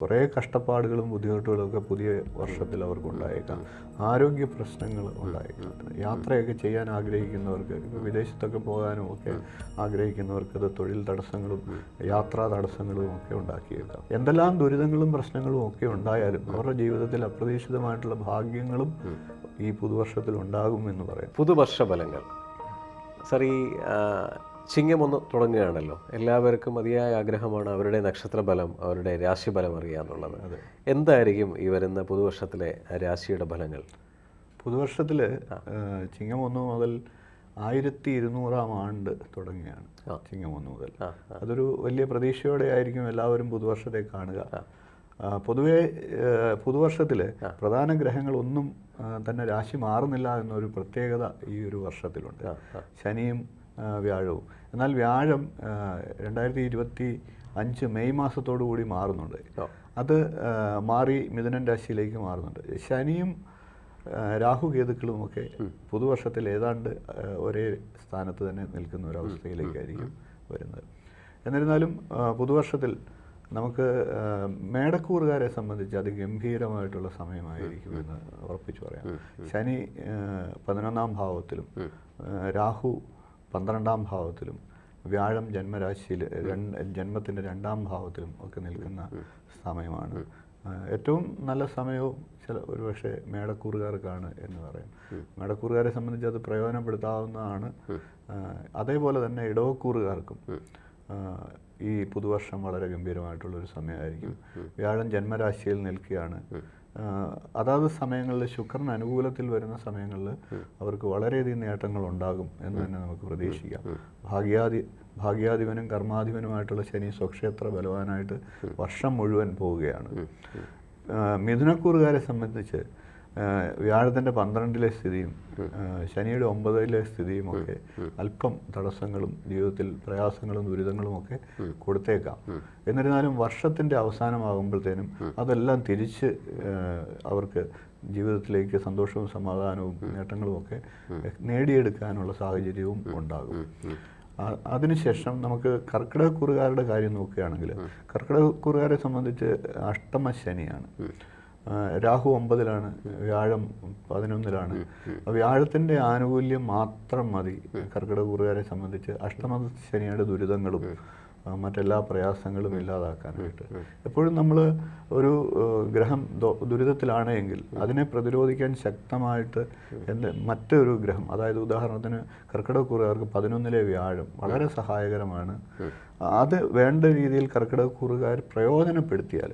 കുറേ കഷ്ടപ്പാടുകളും ബുദ്ധിമുട്ടുകളും ഒക്കെ പുതിയ വർഷത്തിൽ അവർക്കുണ്ടായേക്കാം. ആരോഗ്യ പ്രശ്നങ്ങൾ ഉണ്ടായേക്കാം. യാത്രയൊക്കെ ചെയ്യാൻ ആഗ്രഹിക്കുന്നവർക്ക്, ഇപ്പോൾ വിദേശത്തൊക്കെ പോകാനും ഒക്കെ ആഗ്രഹിക്കുന്നവർക്ക് അത് തൊഴിൽ തടസ്സങ്ങളും യാത്രാ തടസ്സങ്ങളും ഒക്കെ ഉണ്ടാക്കിയേക്കാം. എന്തെല്ലാം ദുരിതങ്ങളും പ്രശ്നങ്ങളും ഒക്കെ ഉണ്ടായാലും അവരുടെ ജീവിതത്തിൽ അപ്രതീക്ഷിതമായിട്ടുള്ള ഭാഗ്യങ്ങളും ഈ പുതുവർഷത്തിൽ ഉണ്ടാകുമെന്ന് പറയാം. പുതുവർഷ ഫലങ്ങൾ സാർ, ഈ ചിങ്ങം ഒന്ന് തുടങ്ങുകയാണല്ലോ. എല്ലാവർക്കും അതിയായ ആഗ്രഹമാണ് അവരുടെ നക്ഷത്രഫലം, അവരുടെ രാശിഫലം അറിയാന്നുള്ളത്. എന്തായിരിക്കും ഈ വരുന്ന പുതുവർഷത്തിലെ രാശിയുടെ ഫലങ്ങൾ? പുതുവർഷത്തിൽ ചിങ്ങം 1 മുതൽ 1200 ആണ്ട് തുടങ്ങിയാണ്. ചിങ്ങം 1 മുതൽ അതൊരു വലിയ പ്രതീക്ഷയോടെ ആയിരിക്കും എല്ലാവരും പുതുവർഷത്തെ കാണുക. പൊതുവെ പുതുവർഷത്തിൽ പ്രധാന ഗ്രഹങ്ങളൊന്നും തന്നെ രാശി മാറുന്നില്ല എന്നൊരു പ്രത്യേകത ഈ ഒരു വർഷത്തിലുണ്ട്. ശനിയും വ്യാഴവും. എന്നാൽ വ്യാഴം 2025 മെയ് മാസത്തോടു കൂടി മാറുന്നുണ്ട്. അത് മാറി മിഥുനൻ രാശിയിലേക്ക് മാറുന്നുണ്ട്. ശനിയും രാഹുകേതുക്കളുമൊക്കെ പുതുവർഷത്തിൽ ഏതാണ്ട് ഒരേ സ്ഥാനത്ത് തന്നെ നിൽക്കുന്ന ഒരവസ്ഥയിലേക്കായിരിക്കും വരുന്നത്. എന്നിരുന്നാലും പുതുവർഷത്തിൽ നമുക്ക് മേടക്കൂറുകാരെ സംബന്ധിച്ച് അതിഗംഭീരമായിട്ടുള്ള സമയമായിരിക്കുമെന്ന് ഉറപ്പിച്ചു പറയാം. ശനി 11ാം ഭാവത്തിലും രാഹു 12ാം ഭാവത്തിലും വ്യാഴം ജന്മരാശിയിൽ ജന്മത്തിൻ്റെ 2ാം ഭാവത്തിലും ഒക്കെ നിൽക്കുന്ന സമയമാണ്. ഏറ്റവും നല്ല സമയവും ഒരുപക്ഷെ മേടക്കൂറുകാർക്കാണ് എന്ന് പറയാം. മേടക്കൂറുകാരെ സംബന്ധിച്ച് അത് പ്രയോജനപ്പെടുത്താവുന്നതാണ്. അതേപോലെ തന്നെ ഇടവക്കൂറുകാർക്കും ഈ പുതുവർഷം വളരെ ഗംഭീരമായിട്ടുള്ളൊരു സമയമായിരിക്കും. വ്യാഴം ജന്മരാശിയിൽ നിൽക്കുകയാണ്. അതാത് സമയങ്ങളിൽ ശുക്രൻ അനുകൂലത്തിൽ വരുന്ന സമയങ്ങളിൽ അവർക്ക് വളരെയധികം നേട്ടങ്ങൾ ഉണ്ടാകും എന്ന് തന്നെ നമുക്ക് പ്രതീക്ഷിക്കാം. ഭാഗ്യാധിപനും കർമാധിപനുമായിട്ടുള്ള ശനി സ്വക്ഷേത്ര ബലവാനായിട്ട് വർഷം മുഴുവൻ പോവുകയാണ്. മിഥുനക്കൂറുകാരെ സംബന്ധിച്ച് വ്യാഴത്തിൻ്റെ 12ലെ സ്ഥിതിയും ശനിയുടെ 9ലെ സ്ഥിതിയുമൊക്കെ അല്പം തടസ്സങ്ങളും ജീവിതത്തിൽ പ്രയാസങ്ങളും ദുരിതങ്ങളും ഒക്കെ കൊടുത്തേക്കാം. എന്നിരുന്നാലും വർഷത്തിൻ്റെ അവസാനമാകുമ്പോഴത്തേനും അതെല്ലാം തിരിച്ച് അവർക്ക് ജീവിതത്തിലേക്ക് സന്തോഷവും സമാധാനവും നേട്ടങ്ങളും ഒക്കെ നേടിയെടുക്കാനുള്ള സാഹചര്യവും ഉണ്ടാകും. അതിനുശേഷം നമുക്ക് കർക്കിടകക്കൂറുകാരുടെ കാര്യം നോക്കുകയാണെങ്കിൽ കർക്കിടകക്കൂറുകാരെ സംബന്ധിച്ച് അഷ്ടമ ശനിയാണ്. രാഹു 9ലാണ്, വ്യാഴം 11ലാണ്. വ്യാഴത്തിൻ്റെ ആനുകൂല്യം മാത്രം മതി കർക്കിടകക്കൂറുകാരെ സംബന്ധിച്ച് അഷ്ടമ ശനിയുടെ ദുരിതങ്ങളും മറ്റെല്ലാ പ്രയാസങ്ങളും ഇല്ലാതാക്കാനായിട്ട്. എപ്പോഴും നമ്മൾ ഒരു ഗ്രഹം ദുരിതത്തിലാണ് എങ്കിൽ അതിനെ പ്രതിരോധിക്കാൻ ശക്തമായിട്ട് മറ്റൊരു ഗ്രഹം, അതായത് ഉദാഹരണത്തിന് കർക്കിടകക്കൂറുകാർക്ക് 11ലെ വ്യാഴം വളരെ സഹായകരമാണ്. അത് വേണ്ട രീതിയിൽ കർക്കിടകക്കൂറുകാർ പ്രയോജനപ്പെടുത്തിയാൽ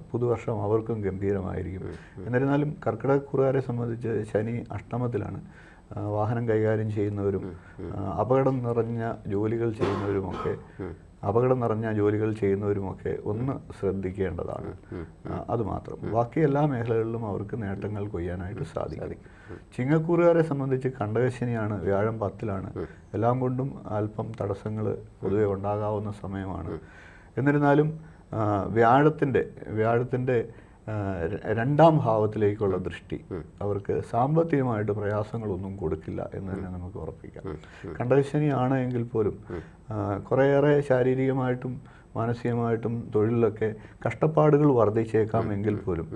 പുതുവർഷം അവർക്കും ഗംഭീരമായിരിക്കും. എന്നിരുന്നാലും കർക്കിടകക്കൂറുകാരെ സംബന്ധിച്ച് ശനി അഷ്ടമത്തിലാണ്. വാഹനം കൈകാര്യം ചെയ്യുന്നവരും അപകടം നിറഞ്ഞ ജോലികൾ ചെയ്യുന്നവരുമൊക്കെ ഒന്ന് ശ്രദ്ധിക്കേണ്ടതാണ്. അതുമാത്രം. ബാക്കി എല്ലാ മേഖലകളിലും അവർക്ക് നേട്ടങ്ങൾ കൊയ്യാനായിട്ട് സാധിക്കും. ചിങ്ങക്കൂറുകാരെ സംബന്ധിച്ച് കണ്ടകശനിയാണ്, വ്യാഴം 10ലാണ്. എല്ലാം കൊണ്ടും അല്പം തടസ്സങ്ങൾ പൊതുവെ ഉണ്ടാകാവുന്ന സമയമാണ്. എന്നിരുന്നാലും വ്യാഴത്തിൻ്റെ 2ാം ഭാവത്തിലേക്കുള്ള ദൃഷ്ടി അവർക്ക് സാമ്പത്തികമായിട്ട് പ്രയാസങ്ങളൊന്നും കൊടുക്കില്ല എന്ന് തന്നെ നമുക്ക് ഉറപ്പിക്കാം. കണ്ടകശനിയാണ് എങ്കിൽ പോലും കുറേയേറെ ശാരീരികമായിട്ടും മാനസികമായിട്ടും തൊഴിലിലൊക്കെ കഷ്ടപ്പാടുകൾ വർദ്ധിച്ചേക്കാം എങ്കിൽ പോലും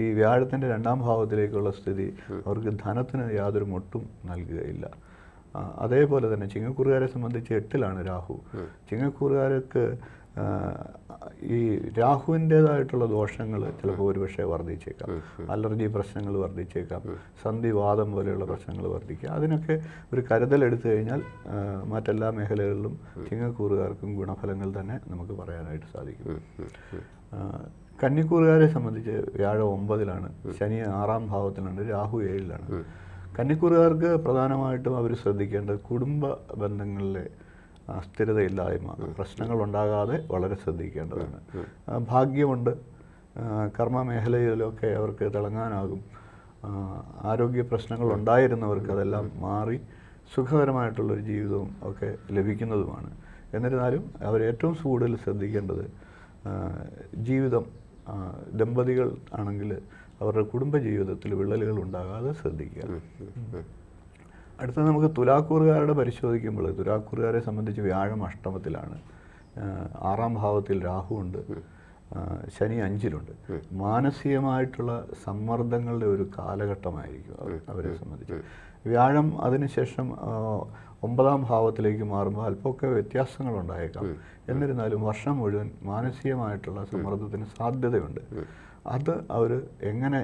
ഈ വ്യാഴത്തിൻ്റെ 2ാം ഭാവത്തിലേക്കുള്ള സ്ഥിതി അവർക്ക് ധനത്തിന് യാതൊരു മൊട്ടും നൽകുകയില്ല. അതേപോലെ തന്നെ ചിങ്ങക്കൂറുകാരെ സംബന്ധിച്ച് 8ലാണ് രാഹു. ചിങ്ങക്കൂറുകാർക്ക് ഈ രാഹുവിൻ്റേതായിട്ടുള്ള ദോഷങ്ങൾ ചിലപ്പോൾ ഒരുപക്ഷെ വർദ്ധിച്ചേക്കാം. അലർജി പ്രശ്നങ്ങൾ വർദ്ധിച്ചേക്കാം. സന്ധിവാദം പോലെയുള്ള പ്രശ്നങ്ങൾ വർദ്ധിക്കുക. അതിനൊക്കെ ഒരു കരുതലെടുത്തു കഴിഞ്ഞാൽ മറ്റെല്ലാ മേഖലകളിലും ചിങ്ങക്കൂറുകാർക്കും ഗുണഫലങ്ങൾ തന്നെ നമുക്ക് പറയാനായിട്ട് സാധിക്കും. കന്നിക്കൂറുകാരെ സംബന്ധിച്ച് വ്യാഴം 9ലാണ്, ശനി 6ാം ഭാവത്തിലാണ്, രാഹു 7ലാണ്. കന്നിക്കൂറുകാർക്ക് പ്രധാനമായിട്ടും അവർ ശ്രദ്ധിക്കേണ്ടത് കുടുംബ ബന്ധങ്ങളിലെ സ്ഥിരതയില്ലായ്മ, പ്രശ്നങ്ങൾ ഉണ്ടാകാതെ വളരെ ശ്രദ്ധിക്കേണ്ടതാണ്. ഭാഗ്യമുണ്ട്, കർമ്മ മേഖലയിലൊക്കെ അവർക്ക് തിളങ്ങാനാകും. ആരോഗ്യ പ്രശ്നങ്ങൾ ഉണ്ടായിരുന്നവർക്ക് അതെല്ലാം മാറി സുഖകരമായിട്ടുള്ളൊരു ജീവിതവും ഒക്കെ ലഭിക്കുന്നതുമാണ്. എന്നിരുന്നാലും അവർ ഏറ്റവും കൂടുതൽ ശ്രദ്ധിക്കേണ്ടത് ജീവിതം, ദമ്പതികൾ ആണെങ്കിൽ അവരുടെ കുടുംബജീവിതത്തിൽ വിള്ളലുകൾ ഉണ്ടാകാതെ ശ്രദ്ധിക്കുക. അടുത്ത നമുക്ക് തുലാക്കൂറുകാരുടെ പരിശോധിക്കുമ്പോൾ തുലാക്കൂറുകാരെ സംബന്ധിച്ച് വ്യാഴം അഷ്ടമത്തിലാണ്. 6ാം ഭാവത്തിൽ രാഹു ഉണ്ട്. ശനി 5-ലുണ്ട്. മാനസികമായിട്ടുള്ള സമ്മർദ്ദങ്ങളുടെ ഒരു കാലഘട്ടമായിരിക്കും അവരെ സംബന്ധിച്ച്. വ്യാഴം അതിനുശേഷം 9-ാം ഭാവത്തിലേക്ക് മാറുമ്പോൾ അല്പമൊക്കെ വ്യത്യാസങ്ങളുണ്ടായേക്കാം. എന്നിരുന്നാലും വർഷം മുഴുവൻ മാനസികമായിട്ടുള്ള സമ്മർദ്ദത്തിന് സാധ്യതയുണ്ട്. അത് അവർ എങ്ങനെ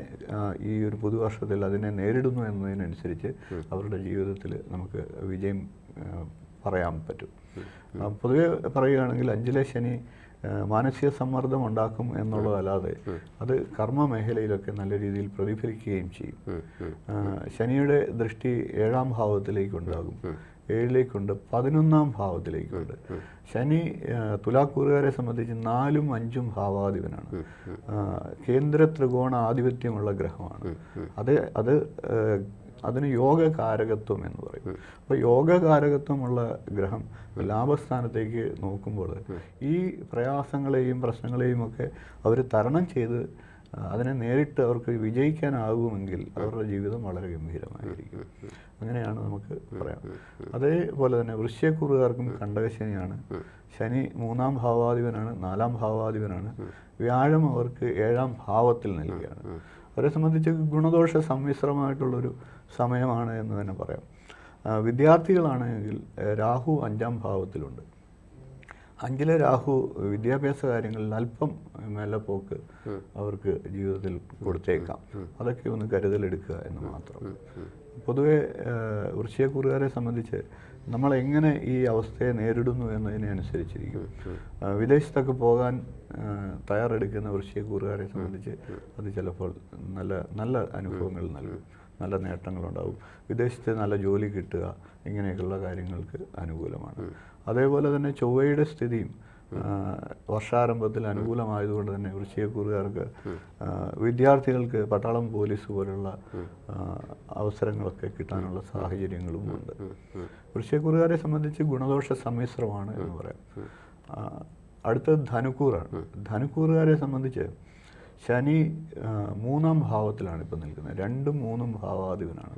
ഈ ഒരു പുതുവർഷത്തിൽ അതിനെ നേരിടുന്നു എന്നതിനനുസരിച്ച് അവരുടെ ജീവിതത്തിൽ നമുക്ക് വിജയം പറയാൻ പറ്റും. പൊതുവെ പറയുകയാണെങ്കിൽ 5-ലെ ശനി മാനസിക സമ്മർദ്ദം ഉണ്ടാക്കും എന്നുള്ളതല്ലാതെ അത് കർമ്മ മേഖലയിലൊക്കെ നല്ല രീതിയിൽ പ്രതിഫലിക്കുകയും ചെയ്യും. ശനിയുടെ ദൃഷ്ടി 7-ാം ഭാവത്തിലേക്കുണ്ടാകും, 7-ലേക്കുണ്ട്, 11-ാം ഭാവത്തിലേക്കുണ്ട്. ശനി തുലാക്കൂറുകാരെ സംബന്ധിച്ച് 4-ഉം 5-ഉം ഭാവാധിപനാണ്. കേന്ദ്ര ത്രികോണ ആധിപത്യമുള്ള ഗ്രഹമാണ്. അത് അതിന് യോഗകാരകത്വം എന്ന് പറയും. അപ്പോൾ യോഗകാരകത്വമുള്ള ഗ്രഹം ലാഭസ്ഥാനത്തേക്ക് നോക്കുമ്പോൾ ഈ പ്രയാസങ്ങളെയും പ്രശ്നങ്ങളെയും ഒക്കെ അവർ തരണം ചെയ്ത് അതിനെ നേരിട്ട് അവർക്ക് വിജയിക്കാനാകുമെങ്കിൽ അവരുടെ ജീവിതം വളരെ ഗംഭീരമായിരിക്കും. അങ്ങനെയാണ് നമുക്ക് പറയാം. അതേപോലെ തന്നെ വൃശ്ചികക്കൂറുകാർക്കും കണ്ടകശനിയാണ്. ശനി 3-ാം ഭാവാധിപനാണ്, 4-ാം ഭാവാധിപനാണ്. വ്യാഴം അവർക്ക് 7-ാം ഭാവത്തിൽ നിൽക്കുകയാണ്. അവരെ സംബന്ധിച്ച് ഗുണദോഷ സമ്മിശ്രമായിട്ടുള്ളൊരു സമയമാണ് എന്ന് തന്നെ പറയാം. വിദ്യാർത്ഥികളാണെങ്കിൽ രാഹു 5-ാം ഭാവത്തിലുണ്ട്. 5-ലെ രാഹു വിദ്യാഭ്യാസ കാര്യങ്ങളിൽ അല്പം മെല്ലപ്പോക്ക് അവർക്ക് ജീവിതത്തിൽ കൊടുത്തേക്കാം. അതൊക്കെ ഒന്ന് കരുതലെടുക്കുക എന്ന് മാത്രം. പൊതുവെ വൃശ്ചികക്കൂറുകാരെ സംബന്ധിച്ച് നമ്മളെങ്ങനെ ഈ അവസ്ഥയെ നേരിടുന്നു എന്നതിനെ അനുസരിച്ചിരിക്കും. വിദേശത്തൊക്കെ പോകാൻ തയ്യാറെടുക്കുന്ന വൃശ്ചികക്കൂറുകാരെ സംബന്ധിച്ച് അത് ചിലപ്പോൾ നല്ല അനുഭവങ്ങൾ നൽകും, നല്ല നേട്ടങ്ങളുണ്ടാകും. വിദേശത്ത് നല്ല ജോലി കിട്ടുക, ഇങ്ങനെയൊക്കെയുള്ള കാര്യങ്ങൾക്ക് അനുകൂലമാണ്. അതേപോലെ തന്നെ ചൊവ്വയുടെ സ്ഥിതിയും വർഷാരംഭത്തിൽ അനുകൂലമായതുകൊണ്ട് തന്നെ വൃശ്ചികക്കൂറുകാർക്ക് വിദ്യാർത്ഥികൾക്ക് പട്ടാളം, പോലീസ് പോലുള്ള അവസരങ്ങളൊക്കെ കിട്ടാനുള്ള സാഹചര്യങ്ങളും ഉണ്ട്. വൃശ്ചികക്കൂറുകാരെ സംബന്ധിച്ച് ഗുണദോഷ സമ്മിശ്രമാണ് എന്ന് പറയാം. അടുത്തത് ധനുക്കൂറാണ്. ധനുക്കൂറുകാരെ സംബന്ധിച്ച് ശനി 3-ാം ഭാവത്തിലാണ് ഇപ്പോൾ നിൽക്കുന്നത്. 2-ഉം 3-ഉം ഭാവാധിപനാണ്.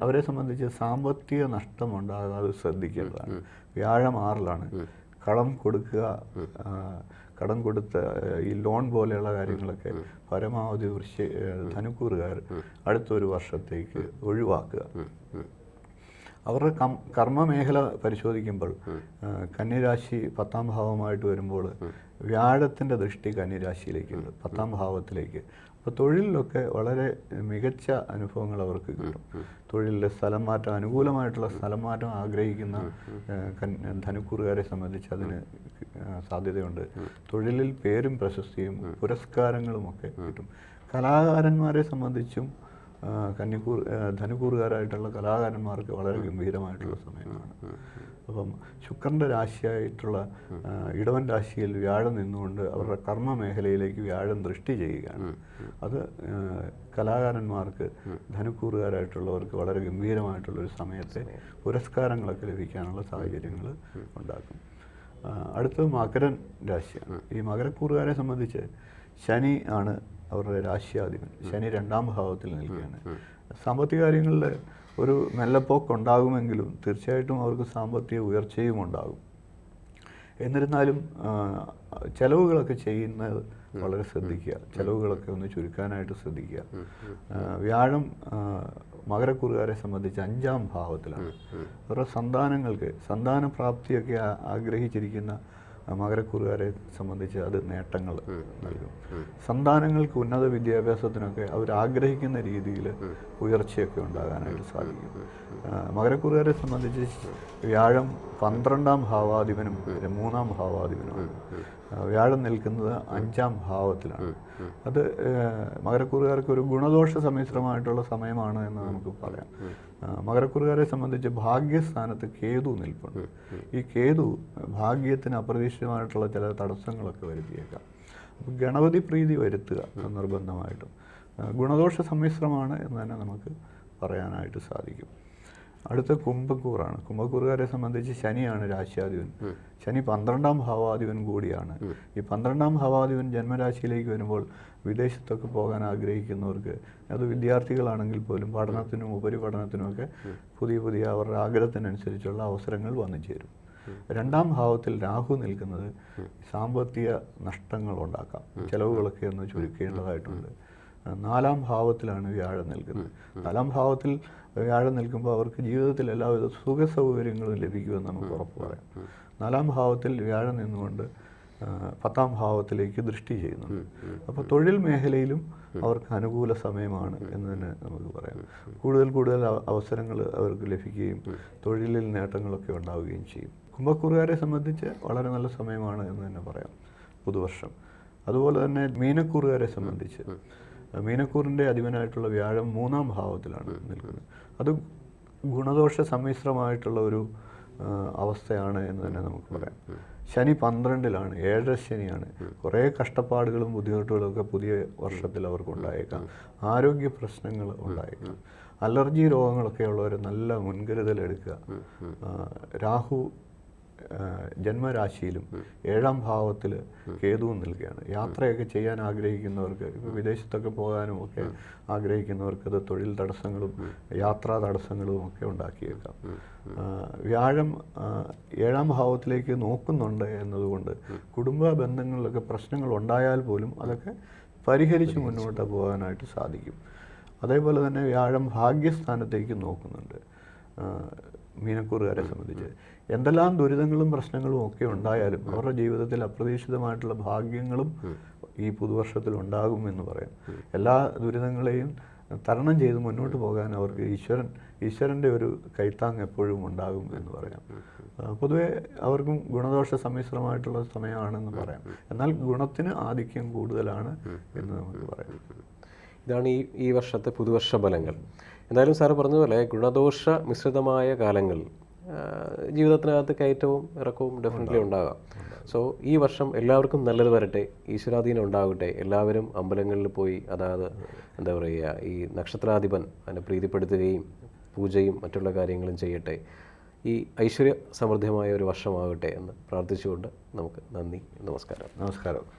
അവരെ സംബന്ധിച്ച് സാമ്പത്തിക നഷ്ടം ഉണ്ടാകാതെ ശ്രദ്ധിക്കേണ്ടതാണ്. വ്യാഴം 6-ലാണ്. കടം കൊടുത്ത ഈ ലോൺ പോലെയുള്ള കാര്യങ്ങളൊക്കെ പരമാവധി ധനുക്കൂറുകാർ അടുത്തൊരു വർഷത്തേക്ക് ഒഴിവാക്കുക. അവരുടെ കർമ്മമേഖല പരിശോധിക്കുമ്പോൾ കന്നിരാശി 10-ാം ഭാവമായിട്ട് വരുമ്പോൾ വ്യാഴത്തിൻ്റെ ദൃഷ്ടി കന്നിരാശിയിലേക്കുണ്ട്, 10-ാം ഭാവത്തിലേക്ക്. അപ്പോൾ തൊഴിലിലൊക്കെ വളരെ മികച്ച അനുഭവങ്ങൾ അവർക്ക് കിട്ടും. തൊഴിലിലെ സ്ഥലം മാറ്റം, അനുകൂലമായിട്ടുള്ള സ്ഥലം മാറ്റം ആഗ്രഹിക്കുന്ന ധനുക്കൂറുകാരെ സംബന്ധിച്ച് അതിന് സാധ്യതയുണ്ട്. തൊഴിലിൽ പേരും പ്രശസ്തിയും പുരസ്കാരങ്ങളുമൊക്കെ കിട്ടും. കലാകാരന്മാരെ സംബന്ധിച്ചും ധനുക്കൂറുകാരായിട്ടുള്ള കലാകാരന്മാർക്ക് വളരെ ഗംഭീരമായിട്ടുള്ള സമയമാണ്. അപ്പം ശുക്രൻ്റെ രാശിയായിട്ടുള്ള ഇടവൻ രാശിയിൽ വ്യാഴം നിന്നുകൊണ്ട് അവരുടെ കർമ്മ മേഖലയിലേക്ക് വ്യാഴം ദൃഷ്ടി ചെയ്യുകയാണ്. അത് കലാകാരന്മാർക്ക്, ധനുക്കൂറുകാരായിട്ടുള്ളവർക്ക് വളരെ ഗംഭീരമായിട്ടുള്ളൊരു സമയത്തെ പുരസ്കാരങ്ങളൊക്കെ ലഭിക്കാനുള്ള സാഹചര്യങ്ങൾ ഉണ്ടാക്കും. അടുത്തത് മകരൻ രാശിയാണ്. ഈ മകരക്കൂറുകാരെ സംബന്ധിച്ച് ശനി ആണ് അവരുടെ രാശിയാധിപൻ. ശനി 2-ാം ഭാവത്തിൽ നിൽക്കുകയാണ്. സാമ്പത്തിക കാര്യങ്ങളിൽ ഒരു മെല്ലപ്പോക്കുണ്ടാകുമെങ്കിലും തീർച്ചയായിട്ടും അവർക്ക് സാമ്പത്തിക ഉയർച്ചയും ഉണ്ടാകും. എന്നിരുന്നാലും ചെലവുകളൊക്കെ ചെയ്യുന്നത് വളരെ ശ്രദ്ധിക്കുക. ചെലവുകളൊക്കെ ഒന്ന് ചുരുക്കാനായിട്ട് ശ്രദ്ധിക്കുക. വ്യാഴം മകരക്കൂറുകാരെ സംബന്ധിച്ച് 5-ാം ഭാവത്തിലാണ്. അവരുടെ സന്താനപ്രാപ്തിയൊക്കെ ആഗ്രഹിച്ചിരിക്കുന്ന മകരക്കൂറുകാരെ സംബന്ധിച്ച് അത് നേട്ടങ്ങൾ നൽകും. സന്താനങ്ങൾക്ക് ഉന്നത വിദ്യാഭ്യാസത്തിനൊക്കെ അവരാഗ്രഹിക്കുന്ന രീതിയിൽ ഉയർച്ചയൊക്കെ ഉണ്ടാകാനായിട്ട് സാധിക്കും. മകരക്കൂറുകാരെ സംബന്ധിച്ച് വ്യാഴം 12-ാം ഭാവാധിപനും 3-ാം ഭാവാധിപനുമാണ്. വ്യാഴം നിൽക്കുന്നത് 5-ാം ഭാവത്തിലാണ്. അത് മകരക്കൂറുകാർക്ക് ഒരു ഗുണദോഷ സമ്മിശ്രമായിട്ടുള്ള സമയമാണ് എന്ന് നമുക്ക് പറയാം. മകരക്കൂറുകാരെ സംബന്ധിച്ച് ഭാഗ്യസ്ഥാനത്ത് കേതു നിൽപ്പുണ്ട്. ഈ കേതു ഭാഗ്യത്തിന് അപ്രതീക്ഷിതമായിട്ടുള്ള ചില തടസ്സങ്ങളൊക്കെ വരുത്തിയേക്കാം. അപ്പോൾ ഗണപതി പ്രീതി വരുത്തുക നിർബന്ധമായിട്ടും. ഗുണദോഷ സമ്മിശ്രമാണ് എന്ന് തന്നെ നമുക്ക് പറയാനായിട്ട് സാധിക്കും. അടുത്ത കുംഭക്കൂറാണ്. കുംഭക്കൂറുകാരെ സംബന്ധിച്ച് ശനിയാണ് രാശിയാധിപൻ. ശനി 12-ാം ഭാവാധിപൻ കൂടിയാണ്. ഈ 12-ാം ഭാവാധിപൻ ജന്മരാശിയിലേക്ക് വരുമ്പോൾ വിദേശത്തൊക്കെ പോകാൻ ആഗ്രഹിക്കുന്നവർക്ക്, അത് വിദ്യാർത്ഥികളാണെങ്കിൽ പോലും പഠനത്തിനും ഉപരിപഠനത്തിനുമൊക്കെ പുതിയ അവരുടെ ആഗ്രഹത്തിനനുസരിച്ചുള്ള അവസരങ്ങൾ വന്നു ചേരും. രണ്ടാം ഭാവത്തിൽ രാഹു നിൽക്കുന്നത് സാമ്പത്തിക നഷ്ടങ്ങൾ ഉണ്ടാക്കാം, ചിലവുകളൊക്കെ ഒന്ന് ചുരുക്കേണ്ടതായിട്ടുണ്ട്. നാലാം ഭാവത്തിലാണ് വ്യാഴം നിൽക്കുന്നത്. നാലാം ഭാവത്തിൽ വ്യാഴം നിൽക്കുമ്പോൾ അവർക്ക് ജീവിതത്തിൽ എല്ലാവിധ സുഖ സൗകര്യങ്ങളും ലഭിക്കുമെന്ന് നമുക്ക് ഉറപ്പ് പറയാം. നാലാം ഭാവത്തിൽ വ്യാഴം നിന്നുകൊണ്ട് 10ാം ഭാവത്തിലേക്ക് ദൃഷ്ടി ചെയ്യുന്നുണ്ട്. അപ്പോൾ തൊഴിൽ മേഖലയിലും അവർക്ക് അനുകൂല സമയമാണ് എന്ന് തന്നെ നമുക്ക് പറയാം. കൂടുതൽ അവസരങ്ങൾ അവർക്ക് ലഭിക്കുകയും തൊഴിലിൽ നേട്ടങ്ങളൊക്കെ ഉണ്ടാവുകയും ചെയ്യും. കുംഭക്കൂറുകാരെ സംബന്ധിച്ച് വളരെ നല്ല സമയമാണ് എന്ന് തന്നെ പറയാം പുതുവർഷം. അതുപോലെ തന്നെ മീനക്കൂറുകാരെ സംബന്ധിച്ച് മീനക്കൂറിൻ്റെ അധിപനായിട്ടുള്ള വ്യാഴം 3ാം ഭാവത്തിലാണ് നിൽക്കുന്നത്. അത് ഗുണദോഷ സമ്മിശ്രമായിട്ടുള്ള ഒരു അവസ്ഥയാണ് എന്ന് തന്നെ നമുക്ക് പറയാം. ശനി 12ലാണ്, 7 ശനിയാണ്. കുറേ കഷ്ടപ്പാടുകളും ബുദ്ധിമുട്ടുകളും ഒക്കെ പുതിയ വർഷത്തിൽ അവർക്ക് ഉണ്ടായേക്കാം. ആരോഗ്യ പ്രശ്നങ്ങൾ ഉണ്ടായേക്കാം. അലർജി രോഗങ്ങളൊക്കെ ഉള്ളവർ നല്ല മുൻകരുതലെടുക്കുക. രാഹു ജന്മരാശിയിലും 7ാം ഭാവത്തിൽ കേതുവും നിൽക്കുകയാണ്. യാത്രയൊക്കെ ചെയ്യാൻ ആഗ്രഹിക്കുന്നവർക്ക്, ഇപ്പോൾ വിദേശത്തൊക്കെ പോകാനും ഒക്കെ ആഗ്രഹിക്കുന്നവർക്ക് അത് തൊഴിൽ തടസ്സങ്ങളും യാത്രാ തടസ്സങ്ങളും ഒക്കെ ഉണ്ടാക്കിയേക്കാം. വ്യാഴം 7ാം ഭാവത്തിലേക്ക് നോക്കുന്നുണ്ട് എന്നതുകൊണ്ട് കുടുംബ ബന്ധങ്ങളിലൊക്കെ പ്രശ്നങ്ങൾ ഉണ്ടായാൽ പോലും അതൊക്കെ പരിഹരിച്ച് മുന്നോട്ട് പോകാനായിട്ട് സാധിക്കും. അതേപോലെ തന്നെ വ്യാഴം ഭാഗ്യസ്ഥാനത്തേക്ക് നോക്കുന്നുണ്ട്. മീനക്കൂറുകാരെ സംബന്ധിച്ച് എന്തെല്ലാം ദുരിതങ്ങളും പ്രശ്നങ്ങളും ഒക്കെ ഉണ്ടായാലും അവരുടെ ജീവിതത്തിൽ അപ്രതീക്ഷിതമായിട്ടുള്ള ഭാഗ്യങ്ങളും ഈ പുതുവർഷത്തിൽ ഉണ്ടാകും എന്ന് പറയാം. എല്ലാ ദുരിതങ്ങളെയും തരണം ചെയ്ത് മുന്നോട്ട് പോകാൻ അവർക്ക് ഈശ്വരൻ്റെ ഒരു കൈത്താങ് എപ്പോഴും ഉണ്ടാകും എന്ന് പറയാം. പൊതുവെ അവർക്കും ഗുണദോഷ സമ്മിശ്രമായിട്ടുള്ള സമയമാണെന്ന് പറയാം. എന്നാൽ ഗുണത്തിന് ആധിക്യം കൂടുതലാണ് എന്ന് നമുക്ക് പറയാം. ഇതാണ് ഈ വർഷത്തെ പുതുവർഷ ഫലങ്ങൾ. എന്തായാലും സാറ് പറഞ്ഞതുപോലെ ഗുണദോഷ മിശ്രിതമായ കാലങ്ങൾ ജീവിതത്തിനകത്ത് കയറ്റവും ഇറക്കവും ഡെഫിനറ്റ്ലി ഉണ്ടാകാം. സോ ഈ വർഷം എല്ലാവർക്കും നല്ലത് വരട്ടെ, ഈശ്വരാധീനം ഉണ്ടാകട്ടെ. എല്ലാവരും അമ്പലങ്ങളിൽ പോയി, അതായത് എന്താ പറയുക, ഈ നക്ഷത്രാധിപൻ അതിനെ പ്രീതിപ്പെടുത്തുകയും പൂജയും മറ്റുള്ള കാര്യങ്ങളും ചെയ്യട്ടെ. ഈ ഐശ്വര്യ സമൃദ്ധമായ ഒരു വർഷമാകട്ടെ എന്ന് പ്രാർത്ഥിച്ചുകൊണ്ട് നമുക്ക് നന്ദി, നമസ്കാരം.